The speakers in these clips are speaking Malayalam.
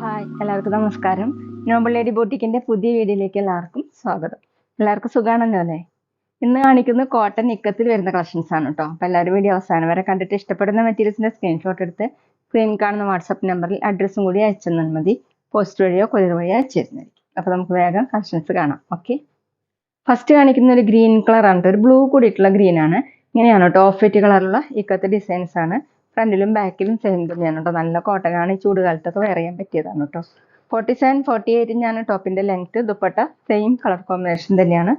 ഹായ്, എല്ലാവർക്കും നമസ്കാരം. നോബൽ ലേഡി ബോട്ടിക്കിന്റെ പുതിയ വീഡിയോയിലേക്ക് എല്ലാവർക്കും സ്വാഗതം. എല്ലാവർക്കും സുഖാണല്ലോ അല്ലേ? ഇന്ന് കാണിക്കുന്നത് കോട്ടൺ ഇക്കത്തിൽ വരുന്ന കളക്ഷൻസ് ആണ് കേട്ടോ. അപ്പോൾ എല്ലാവരും വീഡിയോ അവസാനം വരെ കണ്ടിട്ട് ഇഷ്ടപ്പെടുന്ന മെറ്റീരിയൽസിന്റെ സ്ക്രീൻഷോട്ട് എടുത്ത് സ്ക്രീൻ കാണുന്ന വാട്സപ്പ് നമ്പറിൽ അഡ്രസ്സും കൂടി അയച്ചു തന്നാൽ മതി. പോസ്റ്റ് വഴിയോ കൊറിയർ വഴിയോ അയച്ചു തരുന്നതായിരിക്കും. അപ്പോൾ നമുക്ക് വേഗം കളക്ഷൻസ് കാണാം. ഓക്കെ, ഫസ്റ്റ് കാണിക്കുന്ന ഒരു ഗ്രീൻ കളർ ആണ്, ഒരു ബ്ലൂ കൂടിയിട്ടുള്ള ഗ്രീൻ ആണ്. ഇങ്ങനെയാണ് കേട്ടോ, ഓഫ് വൈറ്റ് കളറുള്ള ഇക്കത്തെ ഡിസൈൻസ് ആണ്. ഫ്രണ്ടിലും ബാക്കിലും സെയിം തന്നെയാണ് കേട്ടോ. നല്ല കോട്ടൺ ആണ്, ഈ ചൂടുകാലത്തൊക്കെ വെയർ ചെയ്യാൻ പറ്റിയതാണ് കേട്ടോ. 47, 48 ഇഞ്ചാണ് ടോപ്പിന്റെ length. Dupatta same colour combination തന്നെയാണ്,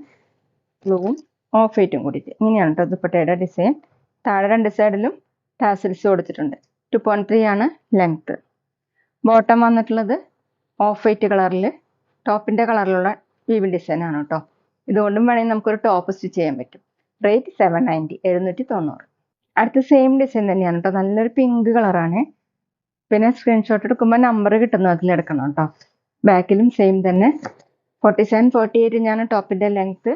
ബ്ലൂവും ഓഫ് വൈറ്റും കൂടിയിട്ട്. ഇങ്ങനെയാണ് കേട്ടോ ദുപ്പട്ടയുടെ ഡിസൈൻ. താഴെ രണ്ട് സൈഡിലും ടാസിൽസ് കൊടുത്തിട്ടുണ്ട്. 2.3 ആണ് ലെങ്ത്. ബോട്ടം വന്നിട്ടുള്ളത് ഓഫ് വൈറ്റ് കളറിൽ ടോപ്പിന്റെ കളറിലുള്ള വീവിംഗ് ഡിസൈൻ ആണ് കേട്ടോ. ഇതുകൊണ്ടും വേണമെങ്കിൽ നമുക്കൊരു ടോപ്പ് സ്റ്റിച്ച് ചെയ്യാൻ പറ്റും. റേറ്റ് 790, 790. അടുത്ത സെയിം ഡിസൈൻ തന്നെയാണ് കേട്ടോ, നല്ലൊരു പിങ്ക് കളറാണ്. പിന്നെ സ്ക്രീൻഷോട്ട് എടുക്കുമ്പോൾ നമ്പർ കിട്ടുന്ന അതിലെടുക്കണം കേട്ടോ. ബാക്കിലും സെയിം തന്നെ. 47, 48 ഇഞ്ചാണ് ടോപ്പിന്റെ ലെങ്ത്.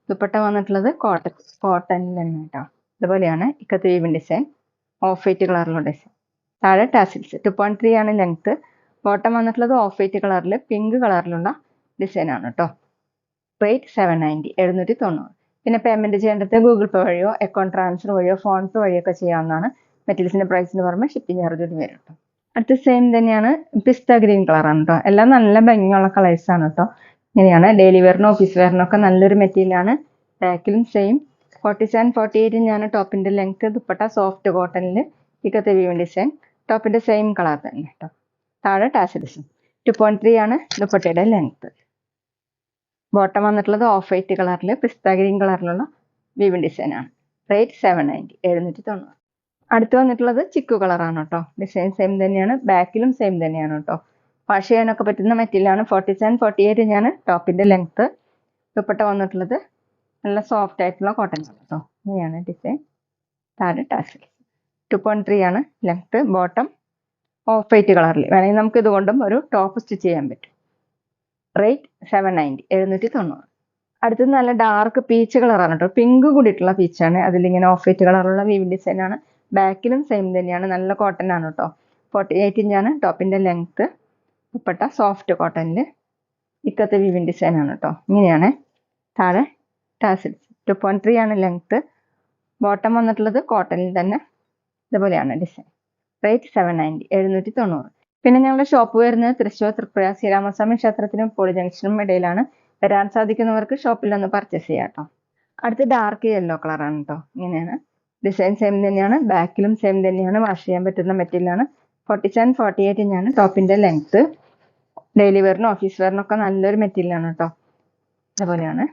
ദുപ്പട്ട വന്നിട്ടുള്ളത് കോട്ടണിൽ തന്നെ കേട്ടോ. ഇതുപോലെയാണ് ഇക്കത്തെ വീവിംഗ് ഡിസൈൻ, ഓഫ് വൈറ്റ് കളറിലുള്ള ഡിസൈൻ. താഴെ ടാസിൽസ്. 2.3 ആണ് ലെങ്ത്. ബോട്ടം വന്നിട്ടുള്ളത് ഓഫ് വൈറ്റ് കളറിൽ പിങ്ക് കളറിലുള്ള ഡിസൈൻ ആണ് കേട്ടോ. റേറ്റ് 790, 790. പിന്നെ പേയ്മെന്റ് ചെയ്യേണ്ടത് ഗൂഗിൾ പേ വഴിയോ അക്കൗണ്ട് ട്രാൻസ്ഫർ വഴിയോ ഫോൺ പേ വഴിയോ ഒക്കെ ചെയ്യാവുന്നതാണ്. മെറ്റീരിയൽസിന്റെ പ്രൈസിന് പുറമെ ഷിപ്പിംഗ് ചാർജ് കൂടി വരും കേട്ടോ. അടുത്ത സെയിം തന്നെയാണ്, പിസ്ത ഗ്രീൻ കളറാണ് കേട്ടോ. എല്ലാം നല്ല ഭംഗിയുള്ള കളേഴ്സ് ആണ് കേട്ടോ. ഇങ്ങനെയാണ് ഡെയിലി വെയറിനും ഓഫീസ് വെയറിനും ഒക്കെ നല്ലൊരു മെറ്റീരിയലാണ്. ബാക്കിലും സെയിം. 47, 48 ഇഞ്ചാണ് ടോപ്പിന്റെ ലെങ്ത്. ദുപ്പട്ട സോഫ്റ്റ് കോട്ടണിൽ ഇക്കത്തെ വീവിംഗ് ഡിസൈൻ. ടോപ്പിന്റെ സെയിം കളർ തന്നെ കേട്ടോ. താഴെ ടാസിൽസും. 2.3 ആണ് ദുപ്പട്ടയുടെ ലെങ്ത്. ബോട്ടം വന്നിട്ടുള്ളത് ഓഫ് വൈറ്റ് കളറിൽ പിസ്ത ഗ്രീൻ കളറിലുള്ള വീവിംഗ് ഡിസൈൻ ആണ്. റേറ്റ് 790, 790. അടുത്ത് വന്നിട്ടുള്ളത് ചിക്കു കളറാണ് കേട്ടോ. ഡിസൈൻ സെയിം തന്നെയാണ്, ബാക്കിലും സെയിം തന്നെയാണ് കേട്ടോ. വാഷ് ചെയ്യാനൊക്കെ പറ്റുന്ന മെറ്റീരിയലാണ്. 47, 48 ഇഞ്ചാണ് ടോപ്പിന്റെ ലെങ്ത്. ദുപ്പട്ട വന്നിട്ടുള്ളത് നല്ല സോഫ്റ്റ് ആയിട്ടുള്ള കോട്ടൺ കേട്ടോ. ഇങ്ങനെയാണ് ഡിസൈൻ. താഴെ ടാസിൽ. 2.3 ആണ് ലെങ്ത്. ബോട്ടം ഓഫ് വൈറ്റ് കളറിൽ വേണമെങ്കിൽ നമുക്ക് ഇതുകൊണ്ടും ഒരു ടോപ്പ് സ്റ്റിച്ച് ചെയ്യാൻ പറ്റും. റേറ്റ് 790, 790. അടുത്തത് നല്ല ഡാർക്ക് പീച്ച് കളറാണ് കേട്ടോ. പിങ്ക് കൂടിയിട്ടുള്ള പീച്ചാണ്. അതിലിങ്ങനെ ഓഫ് വൈറ്റ് കളറുള്ള വീവിംഗ് ഡിസൈൻ ആണ്. ബാക്കിലും സെയിം തന്നെയാണ്, നല്ല കോട്ടൺ ആണ് കേട്ടോ. 48 ഇഞ്ചാണ് ടോപ്പിന്റെ ലെങ്ത്. ദുപ്പട്ട സോഫ്റ്റ് കോട്ടണിൽ ഇക്കത്തെ വീവിംഗ് ഡിസൈൻ ആണ് കേട്ടോ. ഇങ്ങനെയാണ്. താഴെ ടാസിൽസ്. 2.3 ആണ് ലെങ്ത്. ബോട്ടം വന്നിട്ടുള്ളത് കോട്ടണിൽ തന്നെ. ഇതുപോലെയാണ് ഡിസൈൻ. റേറ്റ് 790, 790. പിന്നെ ഞങ്ങളുടെ ഷോപ്പ് വരുന്നത് തൃശ്ശൂർ തൃപ്പുഴ ശ്രീരാമസ്വാമി ക്ഷേത്രത്തിനും പോളി ജംഗ്ഷനും ഇടയിലാണ്. വരാൻ സാധിക്കുന്നവർക്ക് ഷോപ്പിൽ ഒന്ന് പർച്ചേസ് ചെയ്യാം കേട്ടോ. അടുത്ത് ഡാർക്ക് യെല്ലോ കളറാണ് കേട്ടോ. ഇങ്ങനെയാണ് ഡിസൈൻ സെയിം തന്നെയാണ്, ബാക്കിലും സെയിം തന്നെയാണ്. വാഷ് ചെയ്യാൻ പറ്റുന്ന മെറ്റീരിയലാണ്. 47, 48 ഇഞ്ചാണ് ടോപ്പിന്റെ ലെങ്ത്. ഡെയിലി വെയറിനും ഓഫീസ് വെയറിനും ഒക്കെ നല്ലൊരു മെറ്റീരിയലാണ് കേട്ടോ. അതുപോലെയാണ്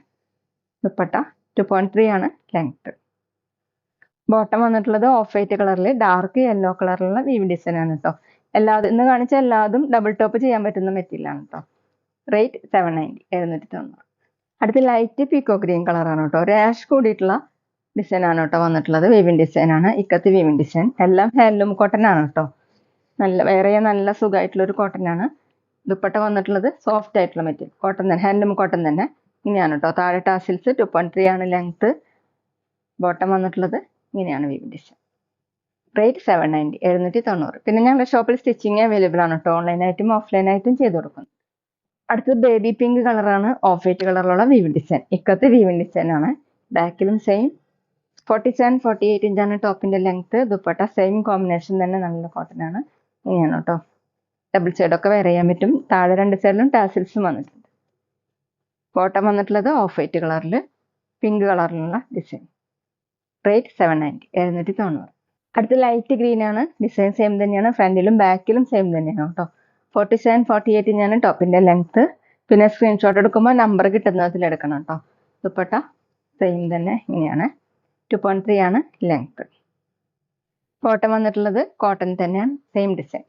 ദുപ്പട്ട. 2.3 ആണ് ലെങ്ത്. ബോട്ടം വന്നിട്ടുള്ളത് ഓഫ് വൈറ്റ് കളറിൽ ഡാർക്ക് യെല്ലോ കളറിലുള്ള വീവിംഗ് ഡിസൈൻ ആണ് കേട്ടോ. ഇന്ന് കാണിച്ച എല്ലാതും ഡബിൾ ടോപ്പ് ചെയ്യാൻ പറ്റുന്ന മെറ്റീരിയലാണ് കേട്ടോ. റേറ്റ് 790, 790. അടുത്ത് ലൈറ്റ് പീക്കോ ഗ്രീൻ കളറാണ് കേട്ടോ. ഒരു ആഷ് കൂടിയിട്ടുള്ള ഡിസൈൻ ആണ് കേട്ടോ വന്നിട്ടുള്ളത്. വീവിംഗ് ഡിസൈൻ ആണ്, ഇക്കത്ത് വീവിംഗ് ഡിസൈൻ. എല്ലാം ഹാൻഡ്ലൂം കോട്ടൺ ആണ് കേട്ടോ. വേറെ നല്ല സുഖമായിട്ടുള്ള ഒരു കോട്ടൺ ആണ്. ദുപ്പട്ട വന്നിട്ടുള്ളത് സോഫ്റ്റ് ആയിട്ടുള്ള മെറ്റീരിയൽ കോട്ടൺ തന്നെ, ഹാൻഡ്ലൂം കോട്ടൺ തന്നെ. ഇങ്ങനെയാണ് കേട്ടോ. താഴെ ടാസിൽസ്. 2.3 ആണ് ലെങ്ത്. ബോട്ടം വന്നിട്ടുള്ളത് ഇങ്ങനെയാണ് വീവിംഗ് ഡിസൈൻ. റേറ്റ് 790, 790. പിന്നെ ഞങ്ങളുടെ ഷോപ്പിൽ സ്റ്റിച്ചിങ് അവൈലബിൾ ആണ് കേട്ടോ. ഓൺലൈനായിട്ടും ഓഫ്ലൈനായിട്ടും ചെയ്ത് കൊടുക്കുന്നു. അടുത്തത് ബേബി പിങ്ക് കളറാണ്, ഓഫ് വൈറ്റ് കളറിലുള്ള വീവിംഗ് ഡിസൈൻ. ഇക്കത്തെ വീവിംഗ് ഡിസൈൻ ആണ്. ബാക്കിലും സെയിം. 47, 48 ഇഞ്ചാണ് ടോപ്പിന്റെ ലെങ്ത്. ദുപ്പട്ട സെയിം കോമ്പിനേഷൻ തന്നെ, നല്ല കോട്ടൺ ആണ്. ഇങ്ങനെയാണ് കേട്ടോ. ഡബിൾ സൈഡൊക്കെ വെയർ ചെയ്യാൻ പറ്റും. താഴെ രണ്ട് സൈഡിലും ടാസിൽസും വന്നിട്ടുണ്ട്. ബോട്ടം വന്നിട്ടുള്ളത് ഓഫ് വൈറ്റ് കളറിൽ പിങ്ക് കളറിലുള്ള ഡിസൈൻ. റേറ്റ് 790, 790. അടുത്ത ലൈറ്റ് ഗ്രീൻ ആണ്. ഡിസൈൻ സെയിം തന്നെയാണ്, ഫ്രണ്ടിലും ബാക്കിലും സെയിം തന്നെയാണ് കേട്ടോ. 47, 48 ഇഞ്ചാണ് ടോപ്പിന്റെ ലെങ്ത്. പിന്നെ സ്ക്രീൻഷോട്ട് എടുക്കുമ്പോൾ നമ്പർ കിട്ടുന്നതിൽ എടുക്കണം കേട്ടോ. ദുപ്പട്ട സെയിം തന്നെ, ഇങ്ങനെയാണ്. 2.3 ആണ് ലെങ്ത്. ബോട്ടം വന്നിട്ടുള്ളത് കോട്ടൺ തന്നെയാണ്, സെയിം ഡിസൈൻ.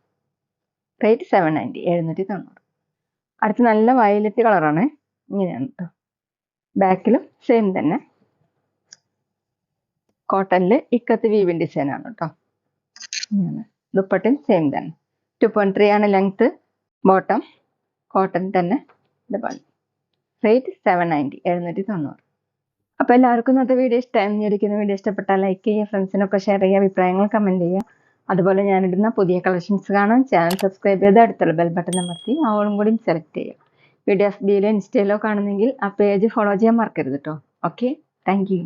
റേറ്റ് 790, 790. അടുത്ത് നല്ല വയലറ്റ് കളറാണ്. ഇങ്ങനെയാണ് കേട്ടോ. ബാക്കിലും സെയിം തന്നെ, കോട്ടണിൽ ഇക്കത്ത് വീവിംഗ് ഡിസൈൻ ആണ് കേട്ടോ. ദുപ്പട്ടയും സെയിം തന്നെ. 2.3 ആണ് ലെങ്ത്. ബോട്ടം കോട്ടൺ തന്നെ. ഇതുപോലെ. റേറ്റ് 790, 790. അപ്പോൾ എല്ലാവർക്കും ഇന്നത്തെ വീഡിയോ ഇഷ്ടമായിരിക്കുന്ന വീഡിയോ ഇഷ്ടപ്പെട്ടാൽ ലൈക്ക് ചെയ്യുക, ഫ്രണ്ട്സിനൊക്കെ ഷെയർ ചെയ്യുക, അഭിപ്രായങ്ങൾ കമൻറ്റ് ചെയ്യുക. അതുപോലെ ഞാനിടുന്ന പുതിയ കളക്ഷൻസ് കാണാൻ ചാനൽ സബ്സ്ക്രൈബ് ചെയ്ത് അടുത്തുള്ള ബെൽ ബട്ടൺ അമർത്തി അവളും കൂടി സെലക്ട് ചെയ്യുക. വീഡിയോ FB യിലോ ഇൻസ്റ്റയിലോ കാണുന്നെങ്കിൽ ആ പേജ് ഫോളോ ചെയ്യാൻ മറക്കരുത് കേട്ടോ. Okay, thank you.